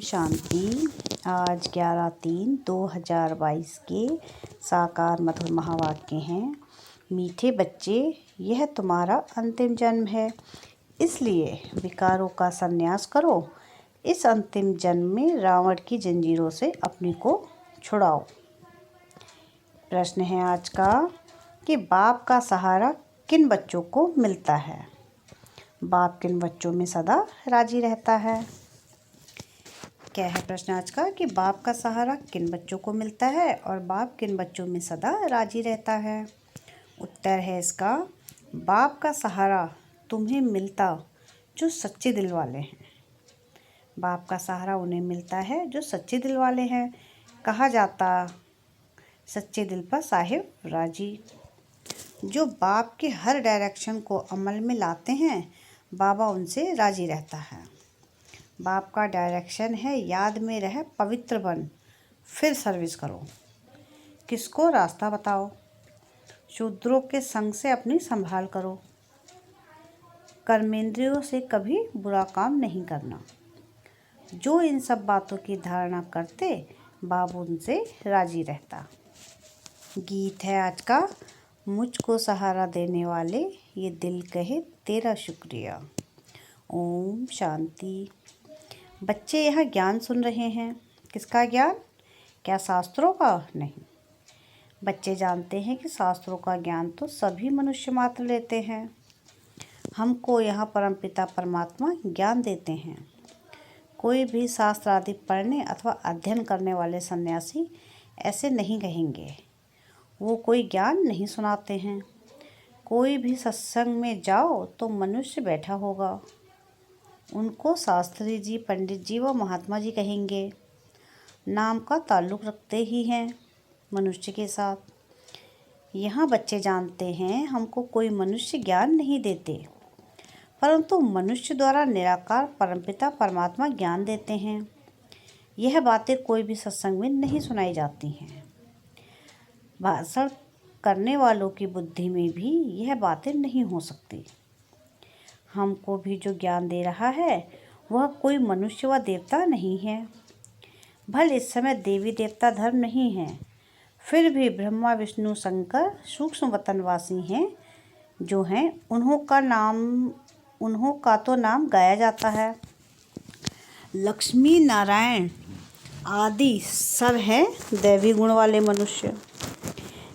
शांति। आज 11/3/2022 के साकार मधुर महावाक्य हैं। मीठे बच्चे, यह तुम्हारा अंतिम जन्म है, इसलिए विकारों का संन्यास करो। इस अंतिम जन्म में रावण की जंजीरों से अपने को छुड़ाओ। प्रश्न है आज का कि बाप का सहारा किन बच्चों को मिलता है? बाप किन बच्चों में सदा राजी रहता है? क्या है प्रश्न आज का कि बाप का सहारा किन बच्चों को मिलता है और बाप किन बच्चों में सदा राजी रहता है? उत्तर है इसका, बाप का सहारा तुम्हें मिलता जो सच्चे दिल वाले हैं। बाप का सहारा उन्हें मिलता है जो सच्चे दिल वाले हैं। कहा जाता सच्चे दिल पर साहिब राजी। जो बाप के हर डायरेक्शन को अमल में लाते हैं, बाबा उनसे राजी रहता है। बाप का डायरेक्शन है, याद में रहे पवित्र बन, फिर सर्विस करो। किसको रास्ता बताओ? शूद्रों के संग से अपनी संभाल करो। कर्मेंद्रियों से कभी बुरा काम नहीं करना। जो इन सब बातों की धारणा करते, बाबू उनसे राजी रहता। गीत है आज का, मुझको सहारा देने वाले ये दिल कहे तेरा शुक्रिया। ओम शांति। बच्चे यह ज्ञान सुन रहे हैं। किसका ज्ञान? क्या शास्त्रों का? नहीं। बच्चे जानते हैं कि शास्त्रों का ज्ञान तो सभी मनुष्य मात्र लेते हैं। हमको यहाँ परमपिता परमात्मा ज्ञान देते हैं। कोई भी शास्त्र आदि पढ़ने अथवा अध्ययन करने वाले सन्यासी ऐसे नहीं कहेंगे। वो कोई ज्ञान नहीं सुनाते हैं। कोई भी सत्संग में जाओ तो मनुष्य बैठा होगा। उनको शास्त्री जी, पंडित जी व महात्मा जी कहेंगे। नाम का ताल्लुक़ रखते ही हैं मनुष्य के साथ। यहाँ बच्चे जानते हैं हमको कोई मनुष्य ज्ञान नहीं देते, परंतु मनुष्य द्वारा निराकार परमपिता परमात्मा ज्ञान देते हैं। यह बातें कोई भी सत्संग में नहीं सुनाई जाती हैं। भाषण करने वालों की बुद्धि में भी यह बातें नहीं हो सकती। हमको भी जो ज्ञान दे रहा है वह कोई मनुष्य व देवता नहीं है। भले इस समय देवी देवता धर्म नहीं है, फिर भी ब्रह्मा विष्णु शंकर सूक्ष्म वतनवासी हैं जो हैं। उन्हों का तो नाम गाया जाता है। लक्ष्मी नारायण आदि सब है दैवी गुण वाले मनुष्य।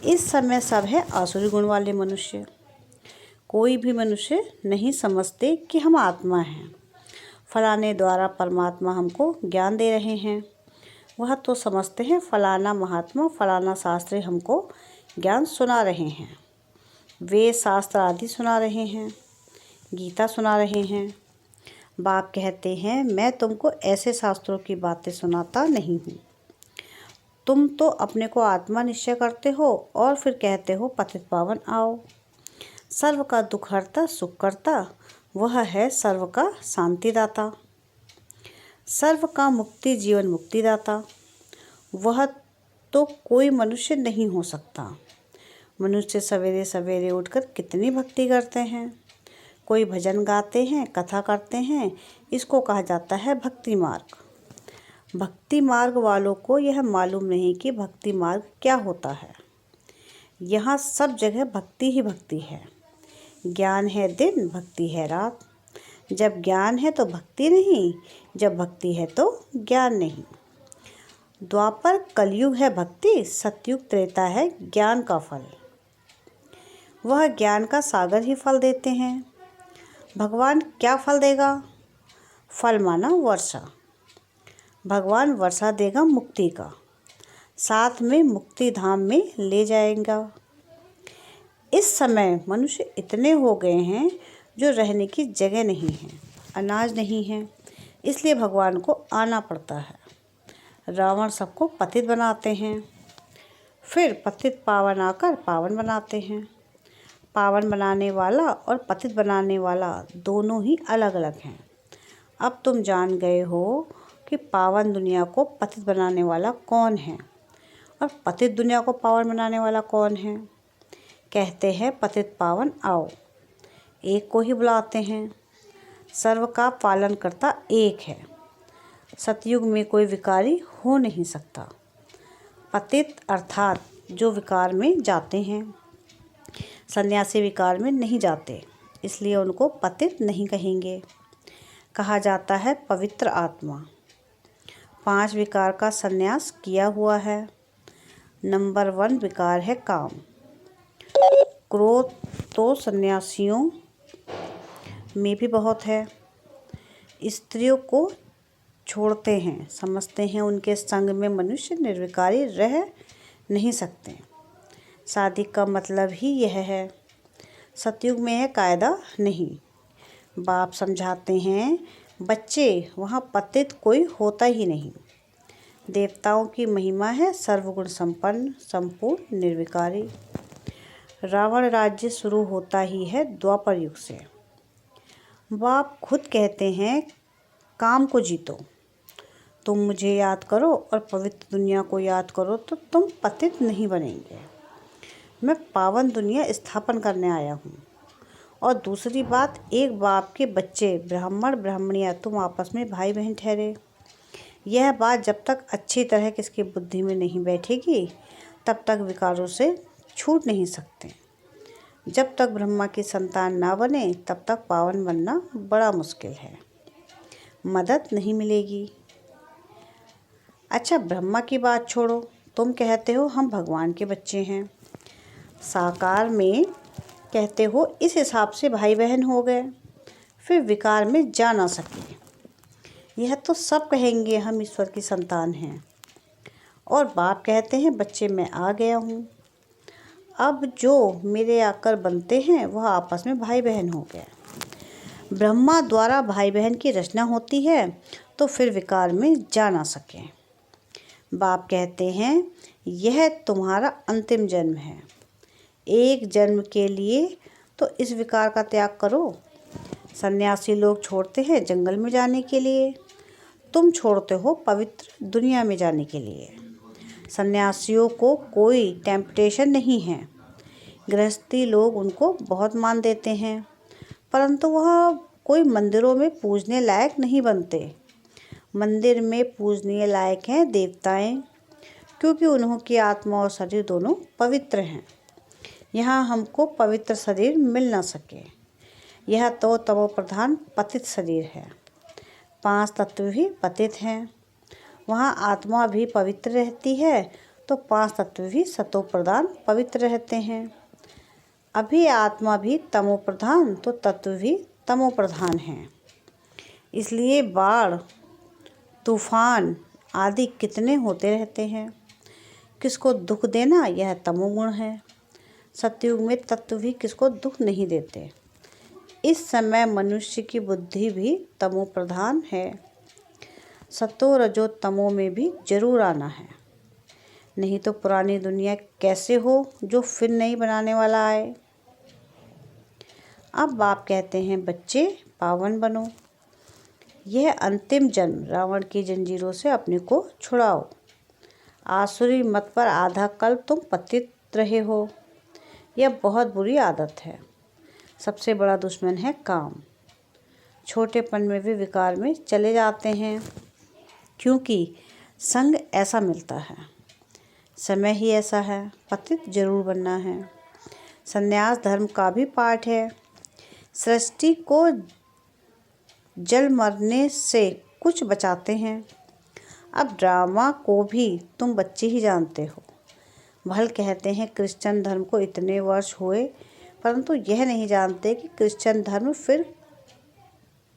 इस समय सब है आसुरी गुण वाले मनुष्य। कोई भी मनुष्य नहीं समझते कि हम आत्मा हैं। फलाने द्वारा परमात्मा हमको ज्ञान दे रहे हैं। वह तो समझते हैं फलाना महात्मा, फलाना शास्त्री हमको ज्ञान सुना रहे हैं। वेद शास्त्र आदि सुना रहे हैं, गीता सुना रहे हैं। बाप कहते हैं, मैं तुमको ऐसे शास्त्रों की बातें सुनाता नहीं हूँ। तुम तो अपने को आत्मा निश्चय करते हो और फिर कहते हो पतित पावन आओ। सर्व का दुख हरता सुख करता, वह है सर्व का शांतिदाता। सर्व का मुक्ति जीवन मुक्तिदाता, वह तो कोई मनुष्य नहीं हो सकता। मनुष्य सवेरे सवेरे उठकर कितनी भक्ति करते हैं। कोई भजन गाते हैं, कथा करते हैं, इसको कहा जाता है भक्ति मार्ग। भक्ति मार्ग वालों को यह मालूम नहीं कि भक्ति मार्ग क्या होता है। यहाँ सब जगह भक्ति ही भक्ति है। ज्ञान है दिन, भक्ति है रात। जब ज्ञान है तो भक्ति नहीं, जब भक्ति है तो ज्ञान नहीं। द्वापर कलयुग है भक्ति, सतयुग त्रेता है ज्ञान का फल। वह ज्ञान का सागर ही फल देते हैं। भगवान क्या फल देगा? फल माना वर्षा। भगवान वर्षा देगा मुक्ति का, साथ में मुक्ति धाम में ले जाएगा। इस समय मनुष्य इतने हो गए हैं जो रहने की जगह नहीं है, अनाज नहीं है, इसलिए भगवान को आना पड़ता है। रावण सबको पतित बनाते हैं, फिर पतित पावन आकर पावन बनाते हैं। पावन बनाने वाला और पतित बनाने वाला दोनों ही अलग अलग हैं। अब तुम जान गए हो कि पावन दुनिया को पतित बनाने वाला कौन है और पतित दुनिया को पावन बनाने वाला कौन है। कहते हैं पतित पावन आओ, एक को ही बुलाते हैं। सर्व का पालन करता एक है। सतयुग में कोई विकारी हो नहीं सकता। पतित अर्थात जो विकार में जाते हैं। सन्यासी विकार में नहीं जाते, इसलिए उनको पतित नहीं कहेंगे। कहा जाता है पवित्र आत्मा। 5 विकार का संन्यास किया हुआ है। नंबर 1 विकार है काम। क्रोध तो सन्यासियों में भी बहुत है। स्त्रियों को छोड़ते हैं, समझते हैं उनके संग में मनुष्य निर्विकारी रह नहीं सकते। शादी का मतलब ही यह है। सतयुग में है कायदा नहीं। बाप समझाते हैं बच्चे, वहाँ पतित कोई होता ही नहीं। देवताओं की महिमा है सर्वगुण संपन्न, संपूर्ण, निर्विकारी। रावण राज्य शुरू होता ही है द्वापर युग से। बाप खुद कहते हैं काम को जीतो। तुम मुझे याद करो और पवित्र दुनिया को याद करो तो तुम पतित नहीं बनेंगे। मैं पावन दुनिया स्थापन करने आया हूँ। और दूसरी बात, एक बाप के बच्चे ब्राह्मण ब्राह्मणियाँ तुम आपस में भाई बहन ठहरे। यह बात जब तक अच्छी तरह किसकी बुद्धि में नहीं बैठेगी तब तक विकारों से छूट नहीं सकते। जब तक ब्रह्मा की संतान ना बने तब तक पावन बनना बड़ा मुश्किल है, मदद नहीं मिलेगी। अच्छा, ब्रह्मा की बात छोड़ो, तुम कहते हो हम भगवान के बच्चे हैं। साकार में कहते हो इस हिसाब से भाई बहन हो गए, फिर विकार में जा ना सके। यह तो सब कहेंगे हम ईश्वर की संतान हैं। और बाप कहते हैं बच्चे मैं आ गया हूँ। अब जो मेरे आकर बनते हैं वह आपस में भाई बहन हो गए। ब्रह्मा द्वारा भाई बहन की रचना होती है तो फिर विकार में जा ना सके। बाप कहते हैं यह तुम्हारा अंतिम जन्म है। एक जन्म के लिए तो इस विकार का त्याग करो। सन्यासी लोग छोड़ते हैं जंगल में जाने के लिए, तुम छोड़ते हो पवित्र दुनिया में जाने के लिए। सन्यासियों को कोई टेम्पटेशन नहीं है। गृहस्थी लोग उनको बहुत मान देते हैं, परंतु वह कोई मंदिरों में पूजने लायक नहीं बनते। मंदिर में पूजनीय लायक हैं देवताएं, क्योंकि उन्होंने आत्मा और शरीर दोनों पवित्र हैं। यहाँ हमको पवित्र शरीर मिल न सके। यह तो तमो प्रधान पतित शरीर है। 5 तत्व भी पतित हैं। वहाँ आत्मा भी पवित्र रहती है तो 5 तत्व भी सतो प्रधान पवित्र रहते हैं। अभी आत्मा भी तमो प्रधान तो तत्व भी तमो प्रधान हैं। इसलिए बाढ़, तूफान आदि कितने होते रहते हैं। किसको दुख देना यह तमोगुण है। सतयुग में तत्व भी किसको दुख नहीं देते। इस समय मनुष्य की बुद्धि भी तमो प्रधान है। सतो रजो तमो में भी जरूर आना है, नहीं तो पुरानी दुनिया कैसे हो जो फिर नई बनाने वाला आए। अब बाप कहते हैं बच्चे पावन बनो। यह अंतिम जन्म रावण की जंजीरों से अपने को छुड़ाओ। आसुरी मत पर आधा कल्प तुम पतित रहे हो। यह बहुत बुरी आदत है। सबसे बड़ा दुश्मन है काम। छोटेपन में भी विकार में चले जाते हैं, क्योंकि संग ऐसा मिलता है, समय ही ऐसा है, पतित जरूर बनना है। संन्यास धर्म का भी पाठ है। सृष्टि को जल मरने से कुछ बचाते हैं। अब ड्रामा को भी तुम बच्चे ही जानते हो। भल कहते हैं क्रिश्चियन धर्म को इतने वर्ष हुए, परंतु यह नहीं जानते कि क्रिश्चियन धर्म फिर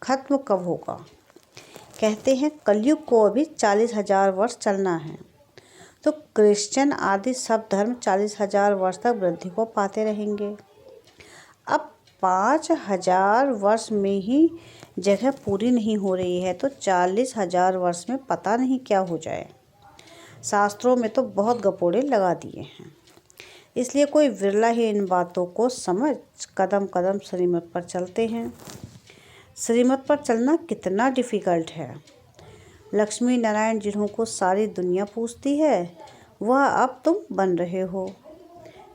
खत्म कब होगा। कहते हैं कलयुग को अभी 40,000 वर्ष चलना है, तो क्रिश्चियन आदि सब धर्म 40,000 वर्ष तक वृद्धि को पाते रहेंगे। अब 5,000 वर्ष में ही जगह पूरी नहीं हो रही है तो 40,000 वर्ष में पता नहीं क्या हो जाए। शास्त्रों में तो बहुत गपोड़े लगा दिए हैं। इसलिए कोई विरला ही इन बातों को समझ कदम कदम श्रीमत पर चलते हैं। श्रीमत पर चलना कितना डिफ़िकल्ट है। लक्ष्मी नारायण जिन्हों को सारी दुनिया पूजती है वह अब तुम बन रहे हो।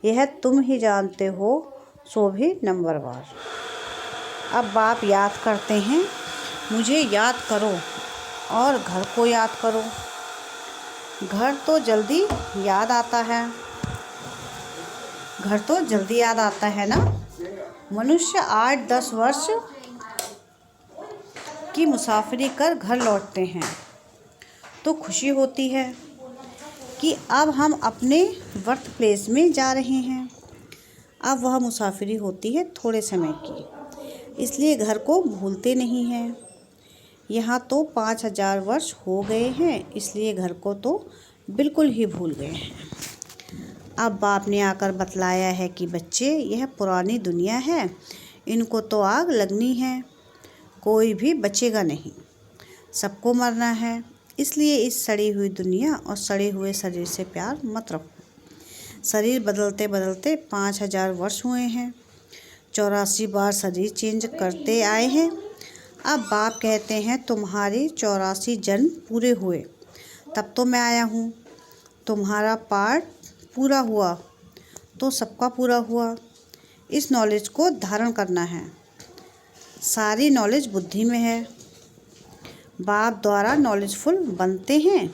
यह तुम ही जानते हो, सो भी नंबरवार। अब बाप याद करते हैं मुझे याद करो और घर को याद करो। घर तो जल्दी याद आता है। घर तो जल्दी याद आता है ना। मनुष्य 8-10 वर्ष की मुसाफिरी कर घर लौटते हैं तो खुशी होती है कि अब हम अपने वर्क प्लेस में जा रहे हैं। अब वह मुसाफिरी होती है थोड़े समय की, इसलिए घर को भूलते नहीं हैं। यहाँ तो 5000 वर्ष हो गए हैं, इसलिए घर को तो बिल्कुल ही भूल गए हैं। अब बाप ने आकर बतलाया है कि बच्चे, यह पुरानी दुनिया है, इनको तो आग लगनी है, कोई भी बचेगा नहीं, सबको मरना है। इसलिए इस सड़ी हुई दुनिया और सड़े हुए शरीर से प्यार मत रखो। शरीर बदलते बदलते 5000 वर्ष हुए हैं, 84 बार शरीर चेंज करते आए हैं। अब बाप कहते हैं तुम्हारे 84 जन्म पूरे हुए, तब तो मैं आया हूँ। तुम्हारा पार्ट पूरा हुआ तो सबका पूरा हुआ। इस नॉलेज को धारण करना है। सारी नॉलेज बुद्धि में है। बाप द्वारा नॉलेजफुल बनते हैं।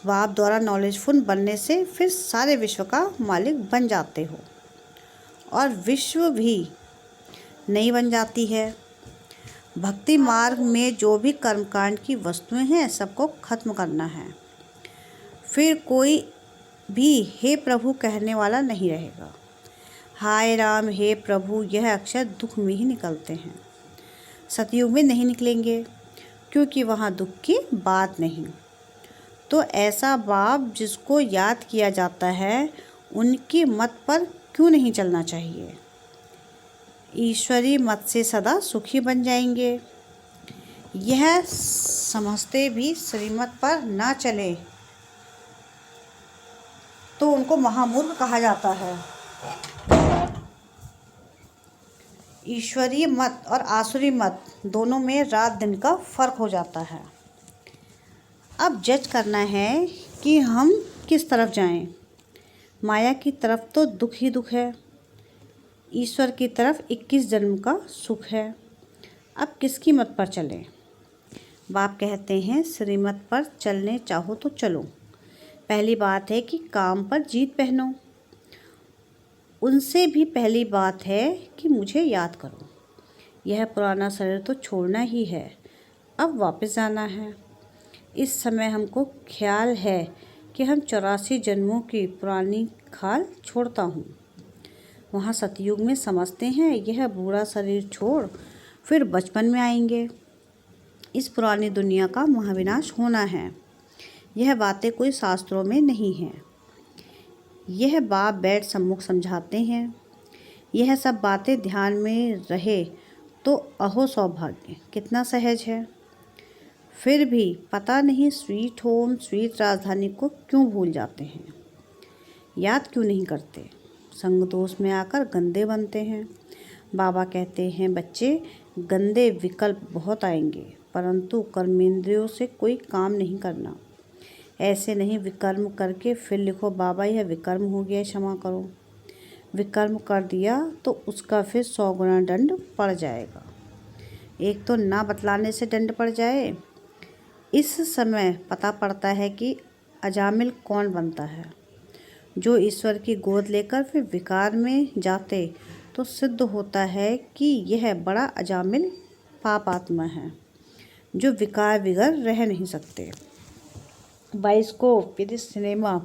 बाप द्वारा नॉलेजफुल बनने से फिर सारे विश्व का मालिक बन जाते हो और विश्व भी नहीं बन जाती है। भक्ति मार्ग में जो भी कर्मकांड की वस्तुएं हैं, सबको खत्म करना है। फिर कोई भी हे प्रभु कहने वाला नहीं रहेगा। हाय राम, हे प्रभु, यह अक्षर दुख में ही निकलते हैं, सतयुग में नहीं निकलेंगे, क्योंकि वहाँ दुख की बात नहीं। तो ऐसा बाप जिसको याद किया जाता है, उनकी मत पर क्यों नहीं चलना चाहिए? ईश्वरी मत से सदा सुखी बन जाएंगे। यह समझते भी श्रीमत पर ना चले तो उनको महामूर्ख कहा जाता है। ईश्वरीय मत और आसुरी मत दोनों में रात दिन का फर्क हो जाता है। अब जज करना है कि हम किस तरफ जाएं। माया की तरफ तो दुख ही दुख है, ईश्वर की तरफ 21 जन्म का सुख है। अब किसकी मत पर चलें? बाप कहते हैं श्रीमत पर चलने चाहो तो चलो। पहली बात है कि काम पर जीत पहनो। उनसे भी पहली बात है कि मुझे याद करो। यह पुराना शरीर तो छोड़ना ही है, अब वापस जाना है। इस समय हमको ख्याल है कि हम 84 जन्मों की पुरानी खाल छोड़ता हूँ। वहाँ सतयुग में समझते हैं यह बूढ़ा शरीर छोड़ फिर बचपन में आएंगे। इस पुरानी दुनिया का महाविनाश होना है। यह बातें कोई शास्त्रों में नहीं हैं। यह बाप बैठ सम्मुख समझाते हैं। यह सब बातें ध्यान में रहे तो अहो सौभाग्य कितना सहज है। फिर भी पता नहीं स्वीट होम स्वीट राजधानी को क्यों भूल जाते हैं, याद क्यों नहीं करते। संग दोष में आकर गंदे बनते हैं। बाबा कहते हैं बच्चे, गंदे विकल्प बहुत आएंगे, परंतु कर्मेंद्रियों से कोई काम नहीं करना। ऐसे नहीं विकर्म करके फिर लिखो बाबा यह विकर्म हो गया, क्षमा करो। विकर्म कर दिया तो उसका फिर 100 गुना दंड पड़ जाएगा। एक तो ना बतलाने से दंड पड़ जाए। इस समय पता पड़ता है कि अजामिल कौन बनता है। जो ईश्वर की गोद लेकर फिर विकार में जाते तो सिद्ध होता है कि यह बड़ा अजामिल पाप आत्मा है, जो विकार बिगर रह नहीं सकते। बाइस्कोप, विदेश, सिनेमा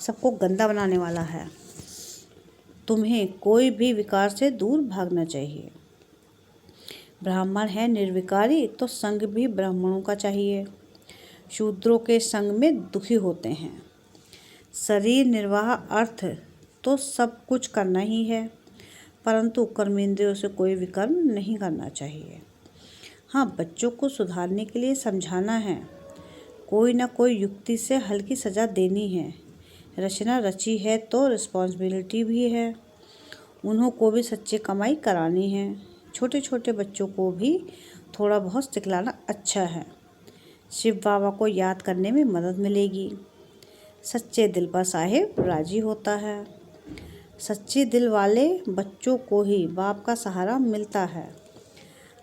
सबको गंदा बनाने वाला है। तुम्हें कोई भी विकार से दूर भागना चाहिए। ब्राह्मण है निर्विकारी तो संग भी ब्राह्मणों का चाहिए। शूद्रों के संग में दुखी होते हैं। शरीर निर्वाह अर्थ तो सब कुछ करना ही है, परंतु कर्मेंद्रियों से कोई विकर्म नहीं करना चाहिए। हाँ, बच्चों को सुधारने के लिए समझाना है। कोई ना कोई युक्ति से हल्की सज़ा देनी है। रचना रची है तो रिस्पॉन्सिबिलिटी भी है। उन्हों को भी सच्ची कमाई करानी है। छोटे छोटे बच्चों को भी थोड़ा बहुत सिखलाना अच्छा है। शिव बाबा को याद करने में मदद मिलेगी। सच्चे दिल पर साहिब राजी होता है। सच्चे दिल वाले बच्चों को ही बाप का सहारा मिलता है।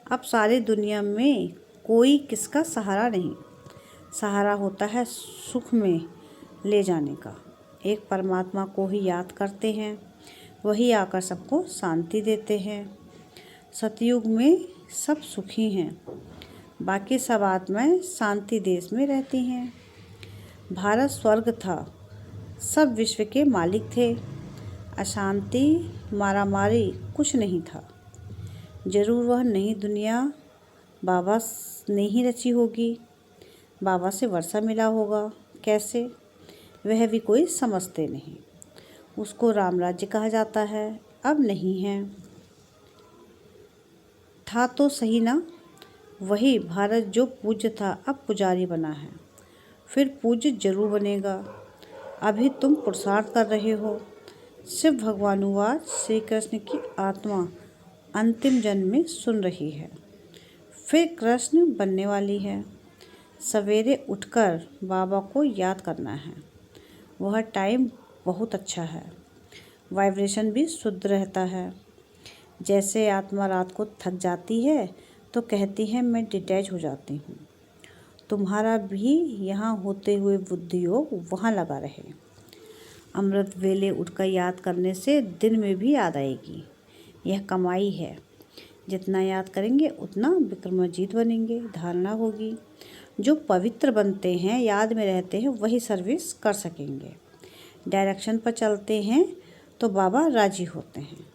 अब सारी दुनिया में कोई किसका सहारा नहीं। सहारा होता है सुख में ले जाने का। एक परमात्मा को ही याद करते हैं, वही आकर सबको शांति देते हैं। सतयुग में सब सुखी हैं, बाकी सब आत्माएं शांति देश में रहती हैं। भारत स्वर्ग था, सब विश्व के मालिक थे। अशांति मारामारी कुछ नहीं था। जरूर वह नई दुनिया बाबा ने ही रची होगी। बाबा से वर्षा मिला होगा, कैसे, वह भी कोई समझते नहीं। उसको राम राज्य कहा जाता है, अब नहीं है। था तो सही ना, वही भारत जो पूज्य था अब पुजारी बना है, फिर पूज्य जरूर बनेगा। अभी तुम पुरुषार्थ कर रहे हो। शिव भगवानुवाद श्री कृष्ण की आत्मा अंतिम जन्म में सुन रही है, फिर कृष्ण बनने वाली है। सवेरे उठकर बाबा को याद करना है, वह टाइम बहुत अच्छा है। वाइब्रेशन भी शुद्ध रहता है। जैसे आत्मा रात को थक जाती है तो कहती है मैं डिटैच हो जाती हूँ। तुम्हारा भी यहाँ होते हुए बुद्धि योग वहाँ लगा रहे। अमृत वेले उठकर याद करने से दिन में भी याद आएगी। यह कमाई है, जितना याद करेंगे उतना विक्रमाजीत बनेंगे। धारणा होगी, जो पवित्र बनते हैं, याद में रहते हैं, वही सर्विस कर सकेंगे। डायरेक्शन पर चलते हैं तो बाबा राजी होते हैं।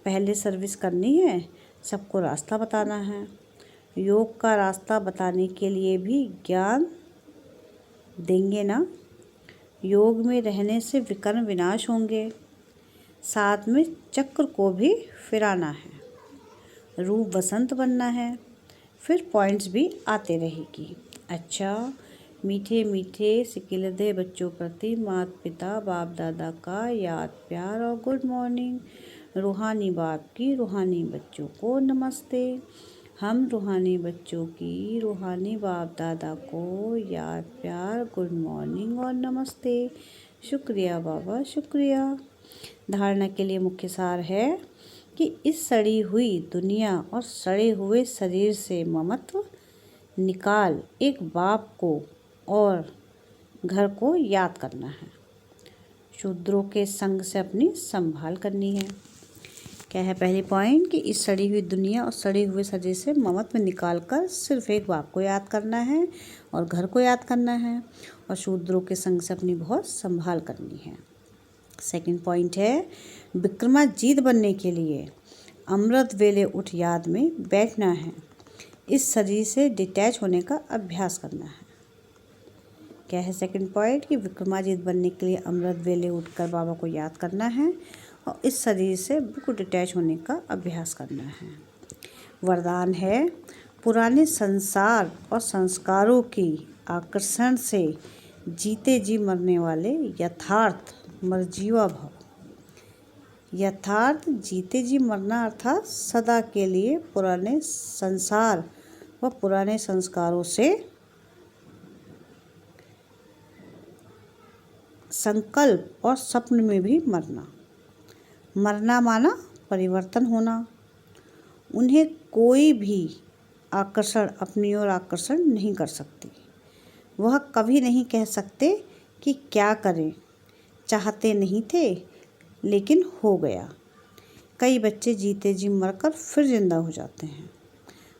पहले सर्विस करनी है, सबको रास्ता बताना है। योग का रास्ता बताने के लिए भी ज्ञान देंगे ना। योग में रहने से विकर्म विनाश होंगे। साथ में चक्र को भी फिराना है। रूप वसंत बनना है, फिर पॉइंट्स भी आते रहेगी। अच्छा, मीठे मीठे सिकिलदे बच्चों प्रति माता पिता बाप दादा का याद प्यार और गुड मॉर्निंग। रूहानी बाप की रूहानी बच्चों को नमस्ते। हम रूहानी बच्चों की रूहानी बाप दादा को याद प्यार गुड मॉर्निंग और नमस्ते। शुक्रिया बाबा, शुक्रिया। धारणा के लिए मुख्य सार है कि इस सड़ी हुई दुनिया और सड़े हुए शरीर से ममत्व निकाल एक बाप को और घर को याद करना है। शूद्रों के संग से अपनी संभाल करनी है। क्या है पहली पॉइंट कि इस सड़ी हुई दुनिया और सड़े हुए शरीर से ममत्व निकाल कर सिर्फ एक बाप को याद करना है और घर को याद करना है, और शूद्रों के संग से अपनी बहुत संभाल करनी है। सेकंड पॉइंट है, विक्रमाजीत बनने के लिए अमृत वेले उठ याद में बैठना है। इस शरीर से डिटैच होने का अभ्यास करना है। क्या है सेकंड पॉइंट कि विक्रमाजीत बनने के लिए अमृत वेले उठकर बाबा को याद करना है और इस शरीर से बिल्कुल डिटैच होने का अभ्यास करना है। वरदान है, पुराने संसार और संस्कारों की आकर्षण से जीते जी मरने वाले यथार्थ मरजीवा भव। यथार्थ जीते जी मरना अर्थात सदा के लिए पुराने संसार व पुराने संस्कारों से संकल्प और स्वप्न में भी मरना। मरना माना परिवर्तन होना। उन्हें कोई भी आकर्षण अपनी ओर आकर्षण नहीं कर सकती। वह कभी नहीं कह सकते कि क्या करें, चाहते नहीं थे लेकिन हो गया। कई बच्चे जीते जी मरकर फिर जिंदा हो जाते हैं।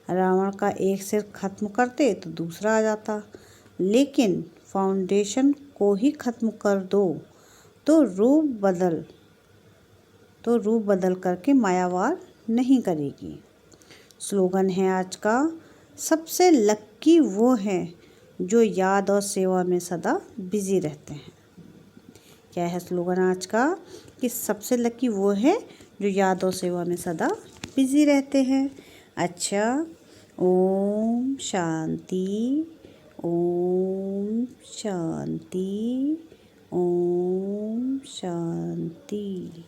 रावण का एक सिर खत्म करते तो दूसरा आ जाता, लेकिन फाउंडेशन को ही खत्म कर दो तो रूप बदल करके मायावार नहीं करेगी। स्लोगन है आज का, सबसे लक्की वो हैं जो याद और सेवा में सदा बिजी रहते हैं। क्या है स्लोगन आज का कि सबसे लकी वो है जो याद और सेवा में सदा बिजी रहते हैं। अच्छा, ओम शांति, ओम शांति, ओम शांति।